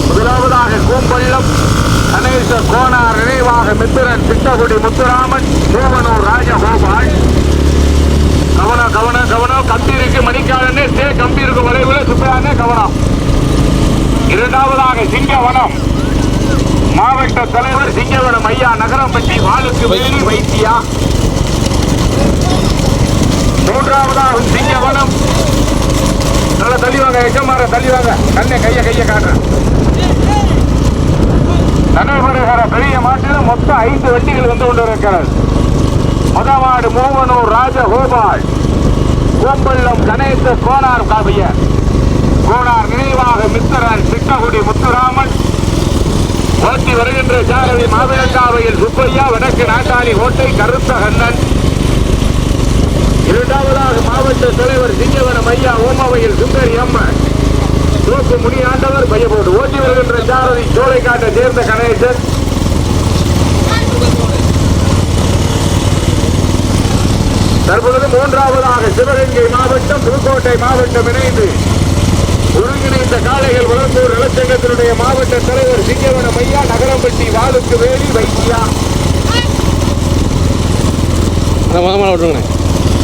முதலாவதாக கூம்பள்ளம் கணேச கோனார் நினைவாக மித்திரன் சிட்டகுடி முத்துராமன் சோமனூர் ராஜகோபால். கவனம் கவனம் கவனம். கம்பி இருக்கு மணிக்காலன்னு கம்பி இருக்கு வரைவுல சுப்பையானே கவனம். இரண்டாவதாக சிங்கவனம் மாவட்ட தலைவர் சிங்கவனம் ஐயா நகரம்பட்டி வாளுக்கு வேலி வைத்தியா. மூன்றாவதாக சிங்கவனம் நல்லா தள்ளிவாங்க எச்சமாற தள்ளிவாங்க கண்ணை கைய காட்டுறேன். நடைபெறுகிற பெரிய மாட்டில் மொத்தம் 5 வண்டிகள் வந்து கொண்டிருக்கிறது. முதமாடு மூவனூர் ராஜகோபால் கூம்பள்ளம் கணேச கோனார் காவியர் கோனார் நினைவாக மித்திரன் சிட்டகுடி முத்துராமன். ஓட்டி வருகின்ற சாரதி மாவிளக்காவையில் சுப்பையா வடக்கு நாட்டாளி ஓட்டை கருத்த கண்ணன். இரண்டாவதாக மாவட்ட தலைவர் சிங்கவனம் ஐயா ஓமவையில் சுந்தரி அம்மன் தோப்பு முனியாண்டவர் பையபோடு ஓட்டி வருகின்ற சாரதி சோலைக்காட்டை சேர்ந்த கணேசன். தற்பொழுது மூன்றாவதாக சிவகங்கை மாவட்டம் புதுக்கோட்டை மாவட்டம் இணைந்து ஒருங்கிணைந்த காளைகள் வளர்ப்போர் நலச்சங்கத்தினுடைய மாவட்ட தலைவர் சிங்கவனம் ஐயா நகரம்பட்டி வாளுக்கு வேலி வைத்தியா.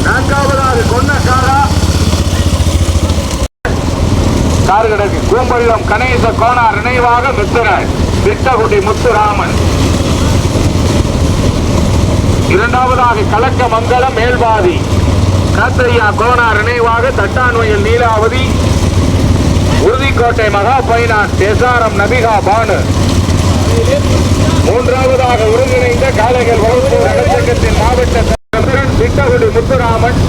நான்காவதாக கொன்னக்காரா கார்கடக்கு கூம்பள்ளம் கணேச கோனார் நினைவாக மித்திரன் சிட்டகுடி முத்துராமன். இரண்டாவதாக கலக்கமங்கலம் மேல்பாதி காத்தையா கோனார் நினைவாக தட்டான்வயல் நீலாவதி உறுதிக்கோட்டை மகா பைனான்ஸ் எஸ்ஆர்எம் நபிகா பானு. மூன்றாவதாக ஒருங்கிணைந்த காளைகள் வளர்ப்போர் நலச்சங்கத்தின் மாவட்ட தலைவர் சிட்டகுடி முத்துராமன்.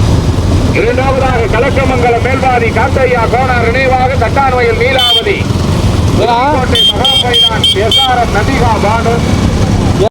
இரண்டாவதாக கலக்கமங்கலம் மேல்பாதி காத்தையா கோனார் நினைவாக தட்டான்வயல் நீலாவதி உறுதிக்கோட்டை மகா பைனான்ஸ் எஸ்ஆர்எம் நபிகா பானு.